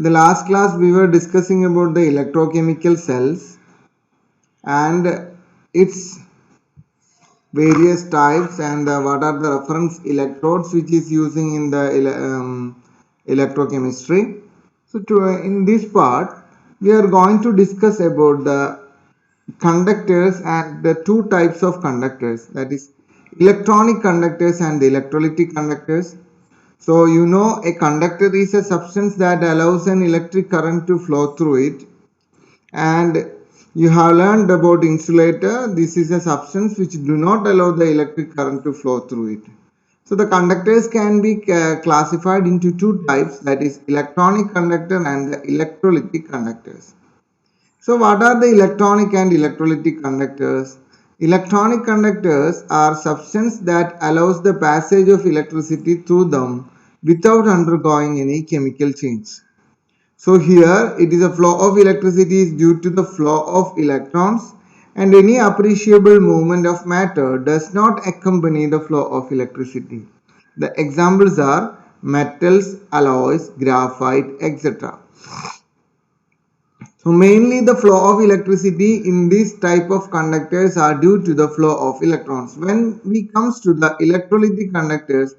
the last class we were discussing about the electrochemical cells and its various types and what are the reference electrodes which is using in the electrochemistry. So in this part we are going to discuss about the conductors and the two types of conductors, that is electronic conductors and the electrolytic conductors. So you know a conductor is a substance that allows an electric current to flow through it, and you have learned about insulator. This is a substance which do not allow the electric current to flow through it. So the conductors can be classified into two types, that is electronic conductor and the electrolytic conductors. So what are the electronic and electrolytic conductors? Electronic conductors are substances that allows the passage of electricity through them without undergoing any chemical change. So here it is a flow of electricity is due to the flow of electrons, and any appreciable movement of matter does not accompany the flow of electricity. The examples are metals, alloys, graphite, etc. So mainly the flow of electricity in this type of conductors are due to the flow of electrons. When we comes to the electrolytic conductors,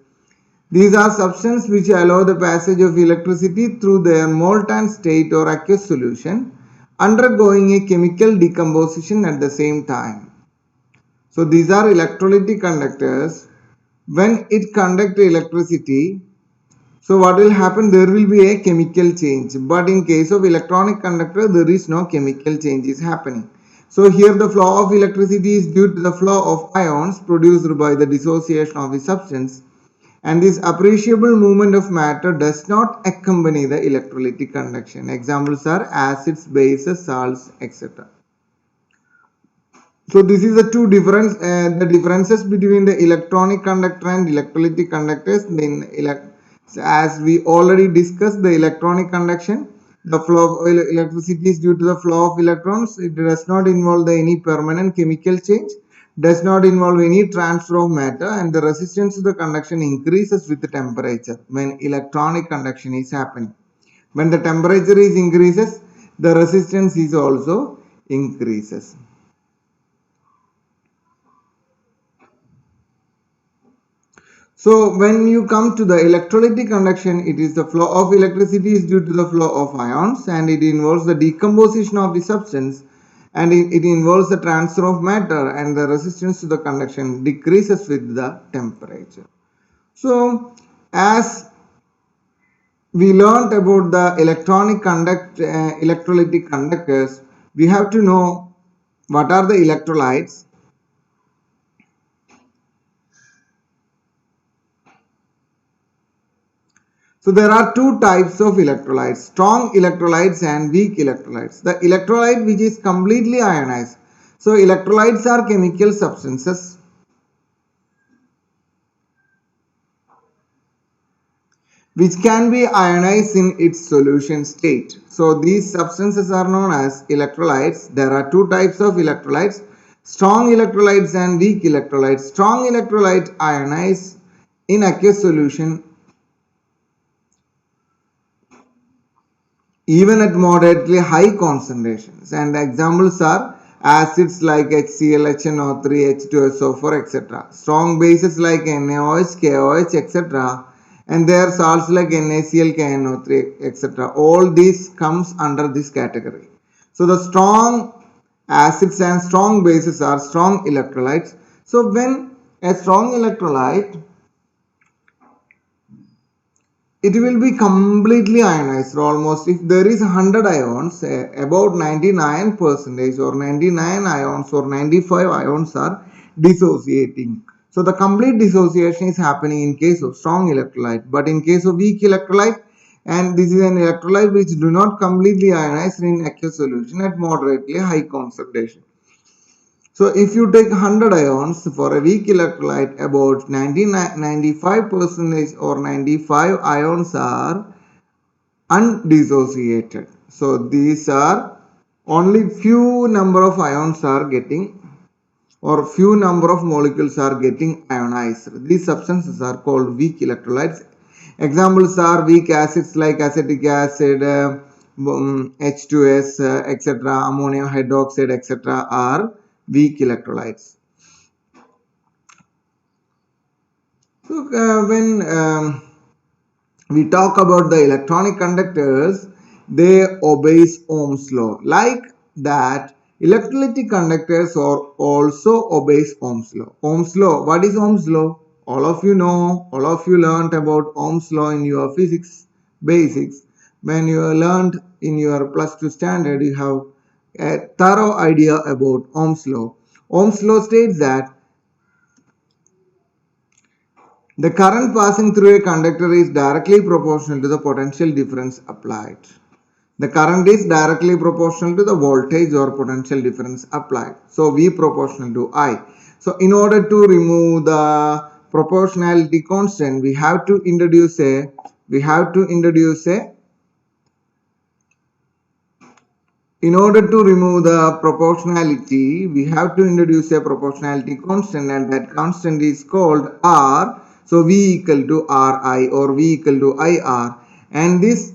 these are substances which allow the passage of electricity through their molten state or aqueous solution, undergoing a chemical decomposition at the same time. So these are electrolytic conductors. When it conducts electricity, so what will happen? There will be a chemical change. But in case of electronic conductor, there is no chemical change is happening. So here the flow of electricity is due to the flow of ions produced by the dissociation of the substance, and this appreciable movement of matter does not accompany the electrolytic conduction. Examples are acids, bases, salts, etc. So this is the two the differences between the electronic conductor and electrolytic conductors. As we already discussed, the electronic conduction, the flow of electricity is due to the flow of electrons. It does not involve any permanent chemical change, does not involve any transfer of matter, and the resistance to the conduction increases with the temperature when electronic conduction is happening. When the temperature is increases, the resistance is also increases. So when you come to the electrolytic conduction, it is the flow of electricity is due to the flow of ions, and it involves the decomposition of the substance, and it involves the transfer of matter, and the resistance to the conduction decreases with the temperature. So as we learned about the electrolytic conductors, we have to know what are the electrolytes. So there are two types of electrolytes, strong electrolytes and weak electrolytes. The electrolyte which is completely ionized. So electrolytes are chemical substances which can be ionized in its solution state. So these substances are known as electrolytes. There are two types of electrolytes, strong electrolytes and weak electrolytes. Strong electrolyte ionize in aqueous solution even at moderately high concentrations, and the examples are acids like HCl, HNO3, H2SO4, etc. Strong bases like NaOH, KOH, etc. and there are salts like NaCl, KNO3, etc. All these comes under this category. So the strong acids and strong bases are strong electrolytes. So when a strong electrolyte, it will be completely ionized. Almost if there is 100 ions, about 99% or 99 ions or 95 ions are dissociating. So the complete dissociation is happening in case of strong electrolyte, but in case of weak electrolyte, and this is an electrolyte which do not completely ionize in aqueous solution at moderately high concentration. So if you take 100 ions for a weak electrolyte, about 95% or 95 ions are undissociated. So these are only few number of ions are getting, or few number of molecules are getting ionized. These substances are called weak electrolytes. Examples are weak acids like acetic acid, H2S, etc., ammonium hydroxide, etc., are weak electrolytes. So when we talk about the electronic conductors, they obeys Ohm's law. Like that, electrolytic conductors are also obeys Ohm's law. Ohm's law. What is Ohm's law? All of you know, all of you learned about Ohm's law in your physics basics. When you learned in your plus 2 standard, you have a thorough idea about Ohm's law. Ohm's law states that the current passing through a conductor is directly proportional to the potential difference applied. The current is directly proportional to the voltage or potential difference applied. So V proportional to I. So in order to remove the proportionality constant, we have to introduce a in order to remove the proportionality, we have to introduce a proportionality constant, and that constant is called R. So V equal to Ri or V equal to IR, and this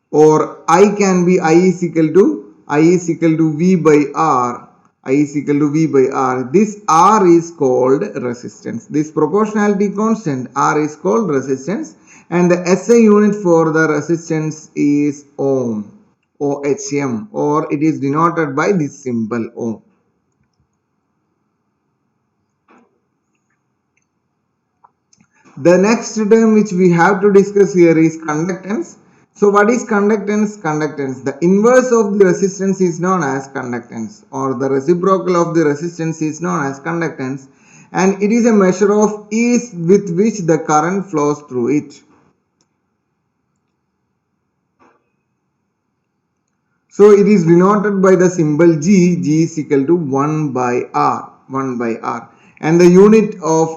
or I can be I is equal to V by R. I is equal to V by R. This R is called resistance. This proportionality constant R is called resistance, and the SI unit for the resistance is ohm. OHM, or it is denoted by this symbol ohm. The next term which we have to discuss here is conductance. So what is conductance? Conductance. The inverse of the resistance is known as conductance, or the reciprocal of the resistance is known as conductance, and it is a measure of ease with which the current flows through it. So it is denoted by the symbol G. G is equal to 1 by R. 1 by R. And the unit of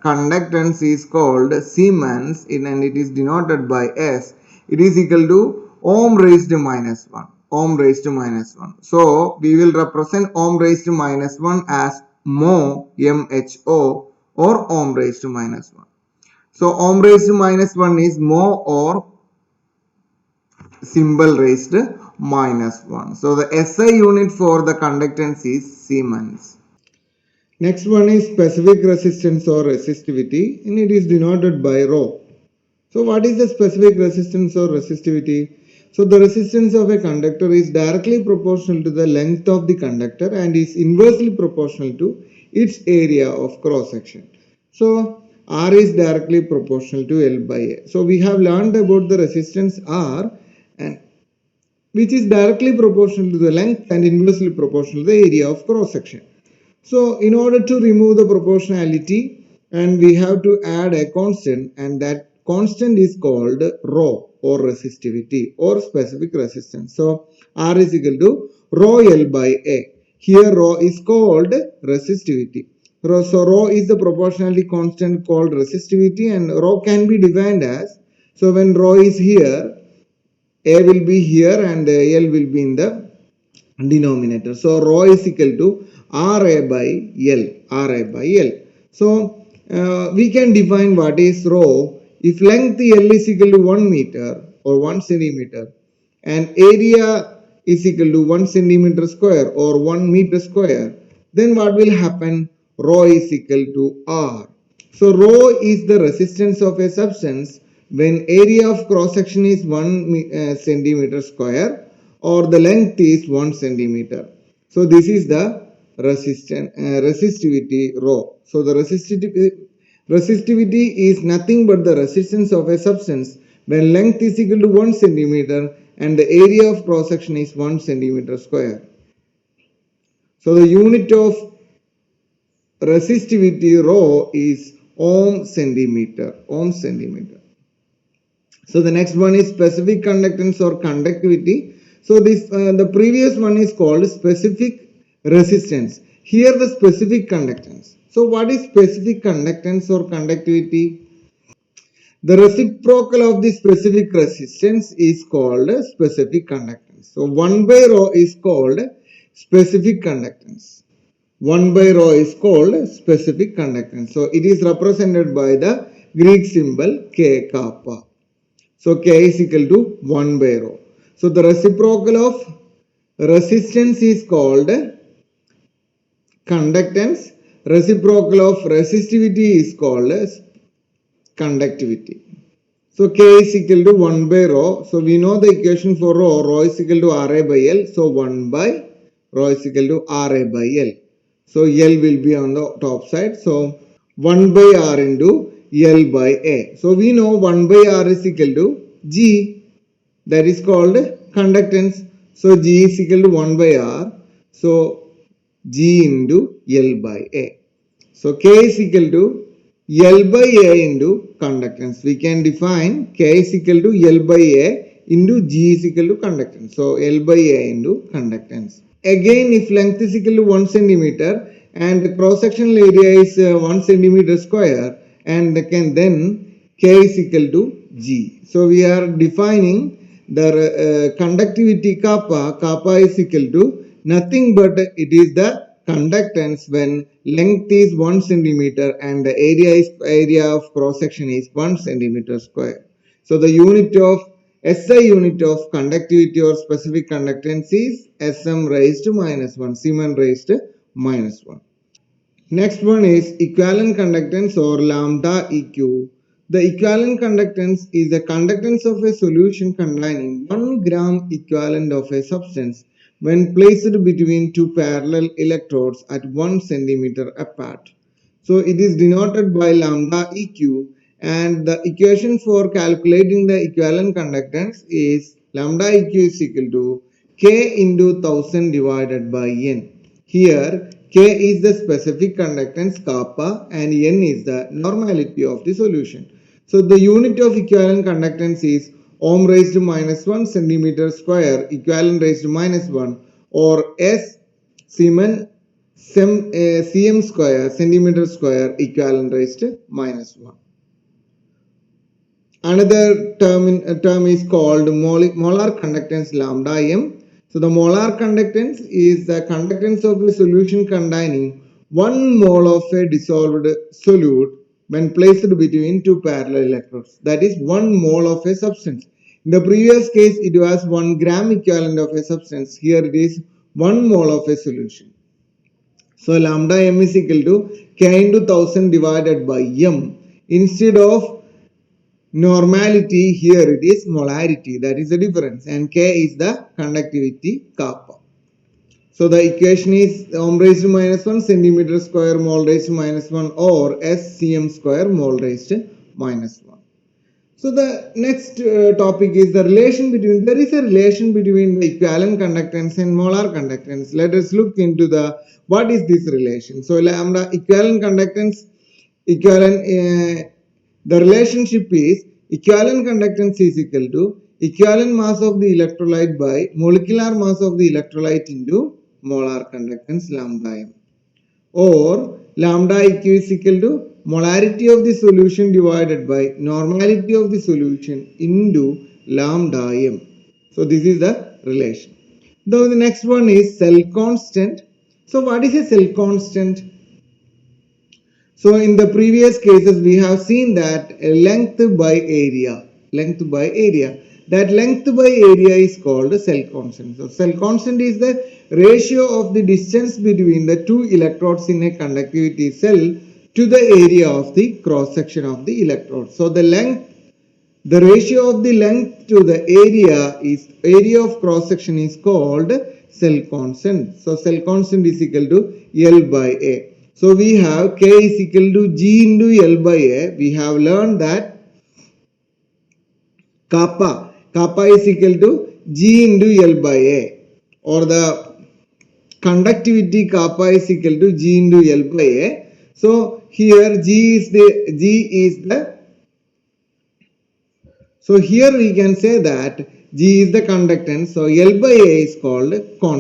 conductance is called Siemens, and it is denoted by S. It is equal to ohm raised to minus 1. Ohm raised to minus 1. So we will represent ohm raised to minus 1 as mho, MHO, or ohm raised to minus 1. So ohm raised to minus 1 is mho or symbol raised minus 1. So the SI unit for the conductance is Siemens. Next one is specific resistance or resistivity, and it is denoted by rho. So what is the specific resistance or resistivity? So the resistance of a conductor is directly proportional to the length of the conductor and is inversely proportional to its area of cross section. So R is directly proportional to L by A. So we have learned about the resistance R, and which is directly proportional to the length and inversely proportional to the area of cross section. So in order to remove the proportionality, and we have to add a constant, and that constant is called rho or resistivity or specific resistance. So R is equal to rho L by A. Here rho is called resistivity. So rho is the proportionality constant called resistivity, and rho can be defined as, so when rho is here, A will be here and L will be in the denominator. So rho is equal to Ra by L. Ra by L. So we can define what is rho. If length L is equal to 1 meter or 1 centimeter, and area is equal to 1 centimeter square or 1 meter square, then what will happen? Rho is equal to R. So rho is the resistance of a substance when area of cross section is 1 centimeter square or the length is 1 centimeter. So this is the resistivity rho. So the resistivity is nothing but the resistance of a substance when length is equal to 1 centimeter and the area of cross section is 1 centimeter square. So the unit of resistivity rho is ohm centimeter. Ohm centimeter. So the next one is specific conductance or conductivity. So this the previous one is called specific resistance. Here the specific conductance. So what is specific conductance or conductivity? The reciprocal of the specific resistance is called specific conductance. So 1 by rho is called specific conductance. 1 by rho is called specific conductance. So it is represented by the Greek symbol K, kappa. So K is equal to 1 by rho. So the reciprocal of resistance is called conductance. Reciprocal of resistivity is called as conductivity. So K is equal to 1 by rho. So we know the equation for rho. Rho is equal to Ra by L. So 1 by rho is equal to Ra by L. So L will be on the top side. So 1 by R into L by A. So we know 1 by R is equal to G. That is called conductance. So G is equal to 1 by R. So G into L by A. So K is equal to L by A into conductance. We can define K is equal to L by A into G is equal to conductance. So L by A into conductance. Again, if length is equal to 1 centimeter and the cross sectional area is 1 centimeter square, and then K is equal to G. So we are defining the conductivity kappa. Kappa is equal to nothing but it is the conductance when length is 1 centimeter and the area of cross section is 1 centimeter square. So the unit of SI unit of conductivity or specific conductance is SM raised to minus 1, Siemens raised to minus 1. Next one is equivalent conductance or lambda EQ. The equivalent conductance is the conductance of a solution containing 1 gram equivalent of a substance when placed between two parallel electrodes at 1 centimeter apart. So it is denoted by lambda EQ, and the equation for calculating the equivalent conductance is lambda EQ is equal to K into 1000 divided by N. Here K is the specific conductance kappa and N is the normality of the solution. So the unit of equivalent conductance is ohm raised to minus 1 centimeter square equivalent raised to minus 1 or S Siemens cm square centimeter square equivalent raised to minus 1. Another term is called molar conductance lambda m. So the molar conductance is the conductance of a solution containing 1 mole of a dissolved solute when placed between two parallel electrodes. That is 1 mole of a substance. In the previous case it was 1 gram equivalent of a substance. Here it is 1 mole of a solution. So lambda m is equal to K into 1000 divided by m. Instead of normality, here it is molarity, that is the difference, and K is the conductivity kappa. So the equation is ohm raised to minus 1 centimeter square mole raised to minus 1 or SCM square mole raised to minus 1. So the next topic is the relation between, there is a relation between the equivalent conductance and molar conductance. Let us look into the, what is this relation. So lambda equivalent conductance, the relationship is equivalent conductance is equal to equivalent mass of the electrolyte by molecular mass of the electrolyte into molar conductance lambda m, or lambda EQ is equal to molarity of the solution divided by normality of the solution into lambda m. So this is the relation. Now the next one is cell constant. So what is a cell constant? So in the previous cases we have seen that length by area. That length by area is called cell constant. So cell constant is the ratio of the distance between the two electrodes in a conductivity cell to the area of the cross section of the electrode. So the ratio of the length to the area of cross section is called cell constant. So cell constant is equal to L by A. So we have K is equal to G into L by A. We have learned that kappa is equal to G into L by A, or the conductivity kappa is equal to G into L by A. So here so here we can say that G is the conductance. So L by A is called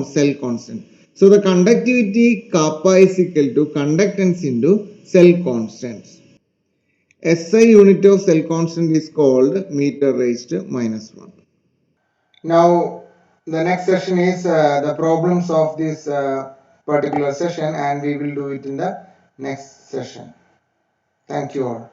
cell constant. So the conductivity kappa is equal to conductance into cell constants. SI unit of cell constant is called meter raised to minus 1. Now the next session is the problems of this particular session, and we will do it in the next session. Thank you all.